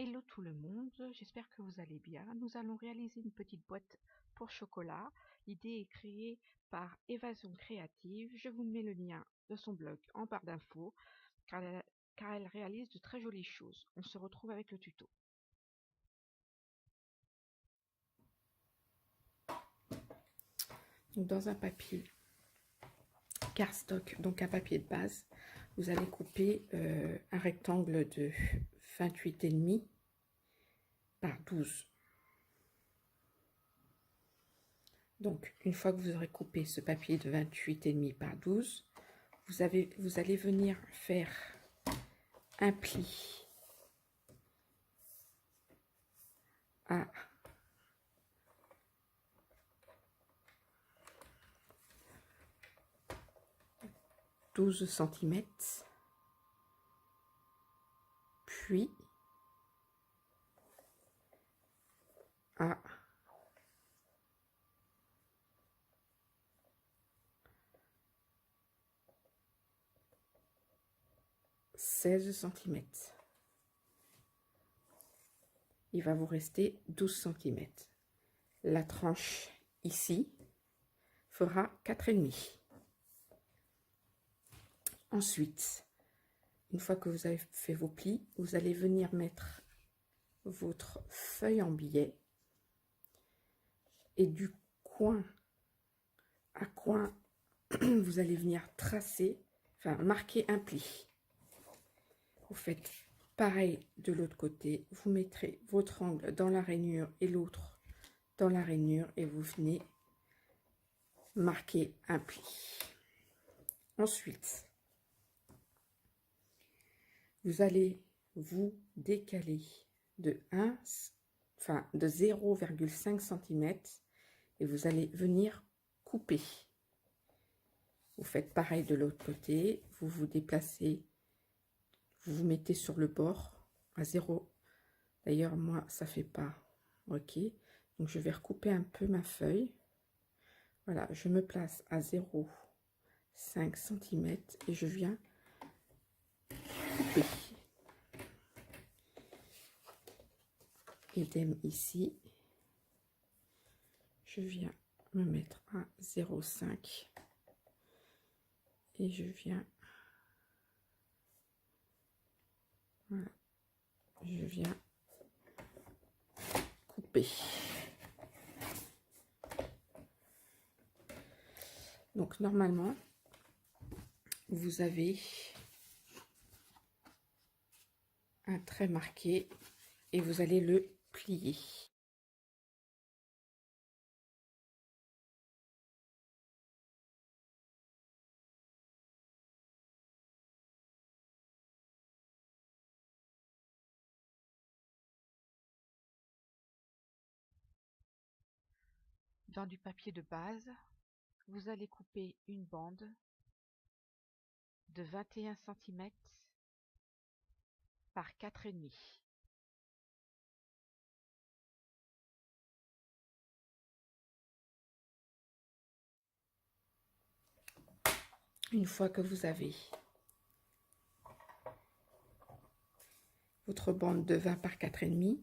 Hello tout le monde, j'espère que vous allez bien. Nous allons réaliser une petite boîte pour chocolat. L'idée est créée par Évasion Créative. Je vous mets le lien de son blog en barre d'infos car elle réalise de très jolies choses. On se retrouve avec le tuto. Donc dans un papier cardstock, donc un papier de base, vous allez couper un rectangle de 28,5 par 12. Donc une fois que vous aurez coupé ce papier de 28,5 par 12, vous allez venir faire un pli à 12 cm, puis à 16 cm. Il va vous rester 12 cm. La tranche ici fera 4,5. Ensuite, une fois que vous avez fait vos plis, vous allez venir mettre votre feuille en billet et du coin à coin, vous allez venir tracer, enfin marquer un pli. Vous faites pareil de l'autre côté, vous mettrez votre angle dans la rainure et l'autre dans la rainure et vous venez marquer un pli. Ensuite, vous allez vous décaler de 0,5 cm et vous allez venir couper. Vous faites pareil de l'autre côté, vous vous déplacez, vous vous mettez sur le bord à 0. D'ailleurs, moi, ça fait pas. Ok, donc je vais recouper un peu ma feuille. Voilà, je me place à 0,5 cm et je viens couper. Idem ici, je viens me mettre à 0,5 et je viens, voilà, je viens couper. Donc normalement, vous avez un trait marqué et vous allez le plier. Dans du papier de base, vous allez couper une bande de 21 cm par 4,5. Une fois que vous avez votre bande de 20 par 4,5,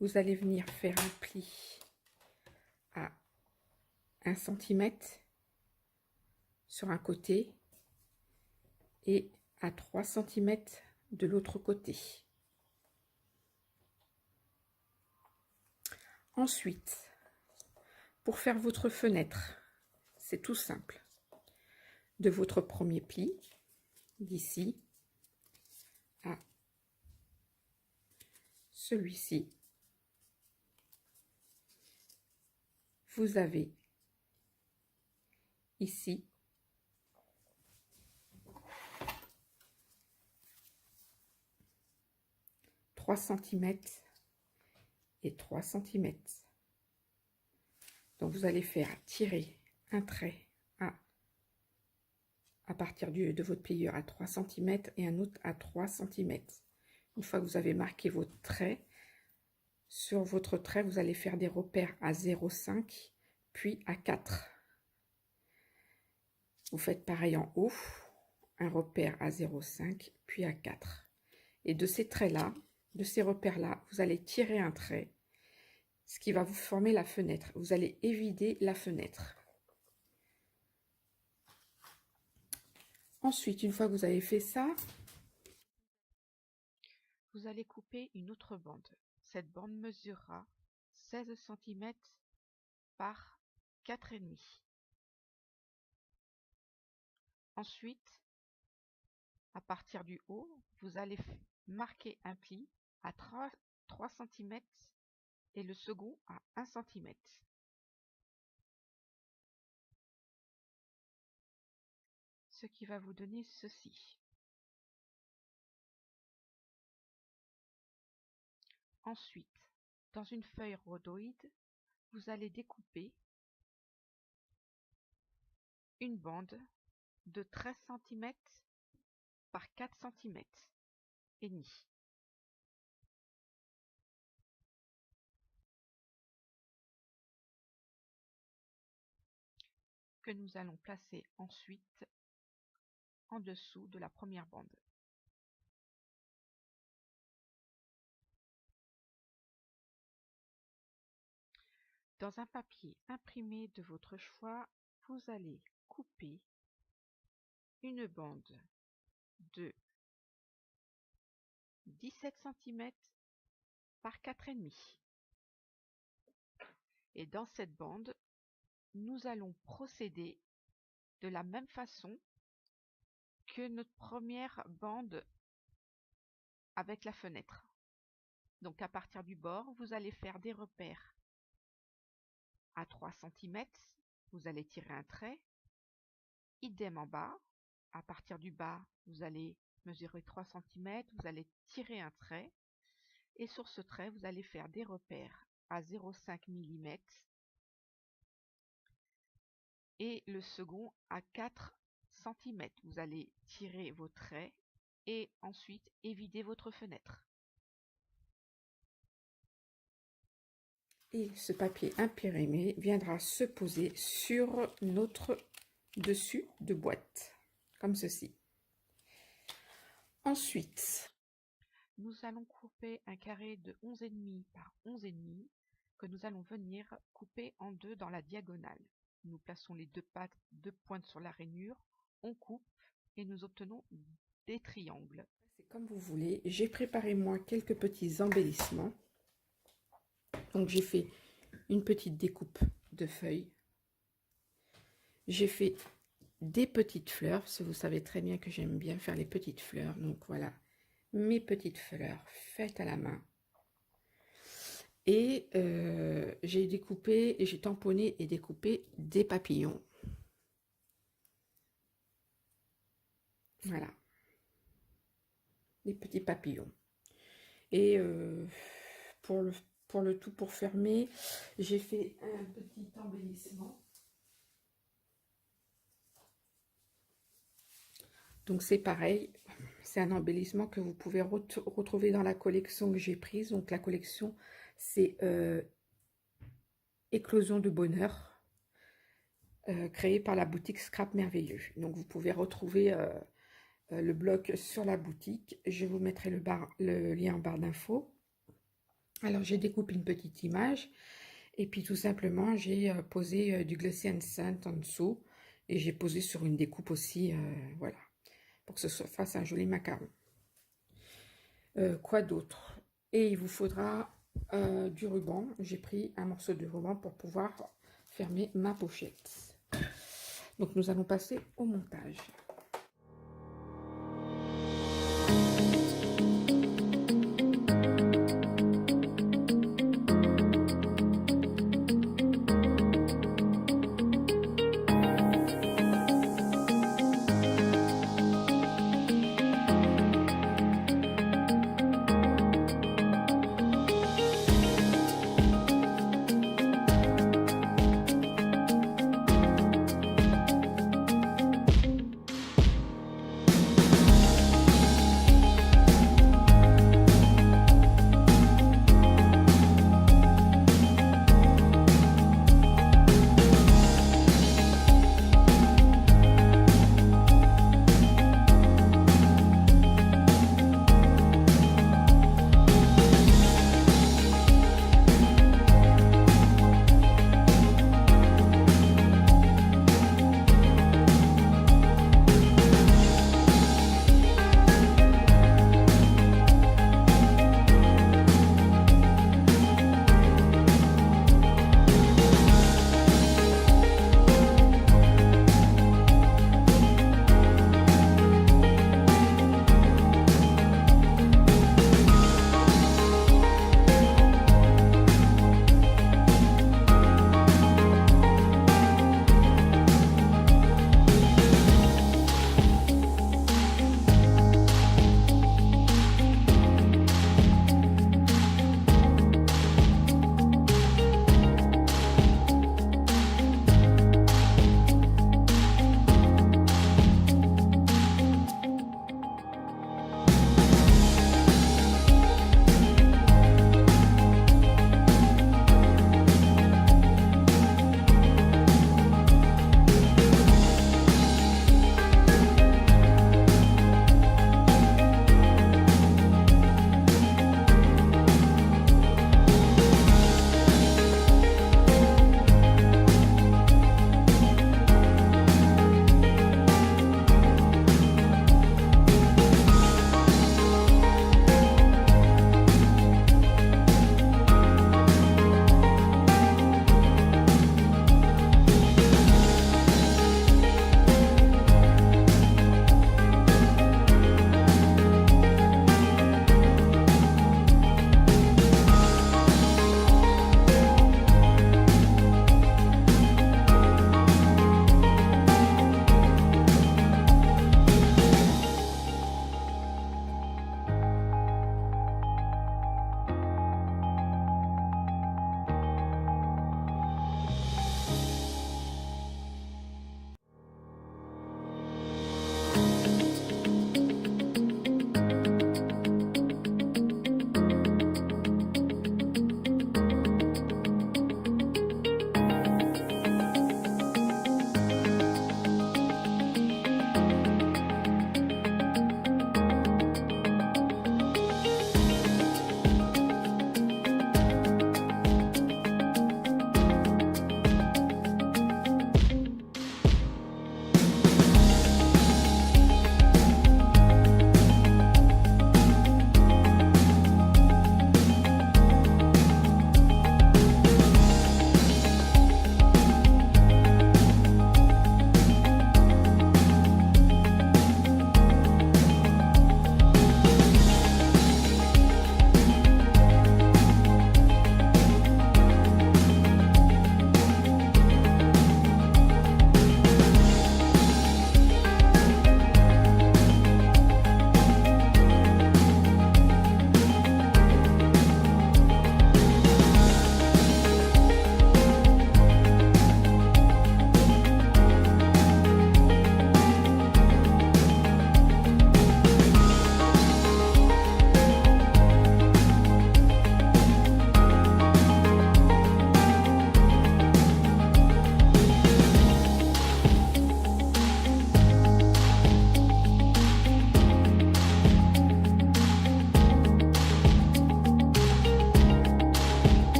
vous allez venir faire un pli à 1 cm sur un côté et à 3 cm de l'autre côté. Ensuite, pour faire votre fenêtre, c'est tout simple. De votre premier pli, d'ici à celui-ci, vous avez ici « 3 cm et 3 cm. Donc vous allez faire tirer un trait à partir de votre plieur à 3 cm et un autre à 3 cm. Une fois que vous avez marqué votre trait, sur votre trait, vous allez faire des repères à 0,5 puis à 4. Vous faites pareil en haut, un repère à 0,5 puis à 4. Et de ces traits-là, de ces repères-là, vous allez tirer un trait, ce qui va vous former la fenêtre. Vous allez évider la fenêtre. Ensuite, une fois que vous avez fait ça, vous allez couper une autre bande. Cette bande mesurera 16 cm par 4,5. Ensuite, à partir du haut, vous allez marquer un pli à 3 cm et le second à 1 cm. Ce qui va vous donner ceci. Ensuite, dans une feuille rhodoïde, vous allez découper une bande de 13 cm par 4 cm et demi. Que nous allons placer ensuite en dessous de la première bande. Dans un papier imprimé de votre choix, vous allez couper une bande de 17 cm par 4,5. Et dans cette bande, nous allons procéder de la même façon que notre première bande avec la fenêtre. Donc à partir du bord, vous allez faire des repères à 3 cm, vous allez tirer un trait, idem en bas, à partir du bas, vous allez mesurer 3 cm, vous allez tirer un trait, et sur ce trait, vous allez faire des repères à 0,5 mm, et le second à 4 cm. Vous allez tirer vos traits, et ensuite évider votre fenêtre. et ce papier imprimé viendra se poser sur notre dessus de boîte, comme ceci. Ensuite, nous allons couper un carré de 11,5 par 11,5 que nous allons venir couper en deux dans la diagonale. Nous plaçons les deux pointes sur la rainure, on coupe et nous obtenons des triangles. c'est comme vous voulez. J'ai préparé moi quelques petits embellissements. Donc j'ai fait une petite découpe de feuilles. J'ai fait des petites fleurs, parce que vous savez très bien que j'aime bien faire les petites fleurs. Donc voilà, mes petites fleurs faites à la main. Et j'ai découpé, et j'ai tamponné et découpé des papillons. Voilà, des petits papillons. Et pour le tout, pour fermer, j'ai fait un petit embellissement. Donc c'est pareil, c'est un embellissement que vous pouvez retrouver dans la collection que j'ai prise. Donc la collection, c'est Éclosion de bonheur, créée par la boutique Scrap Merveilleux. Donc vous pouvez retrouver le blog sur la boutique. Je vous mettrai le lien en barre d'infos. Alors j'ai découpé une petite image et puis tout simplement j'ai posé du Glossy Scent en dessous et j'ai posé sur une découpe aussi, voilà, pour que ce fasse un joli macaron. Quoi d'autre? Et il vous faudra du ruban. J'ai pris un morceau de ruban pour pouvoir fermer ma pochette. Donc nous allons passer au montage.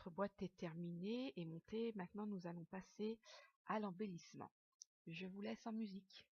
notre boîte est terminée et montée. Maintenant, nous allons passer à l'embellissement. Je vous laisse en musique.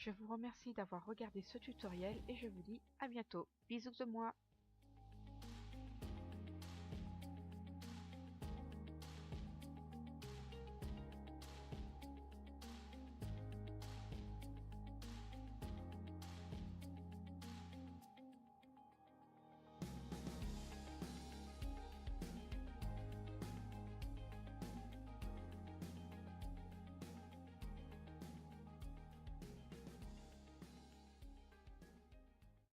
Je vous remercie d'avoir regardé ce tutoriel et je vous dis à bientôt. Bisous de moi.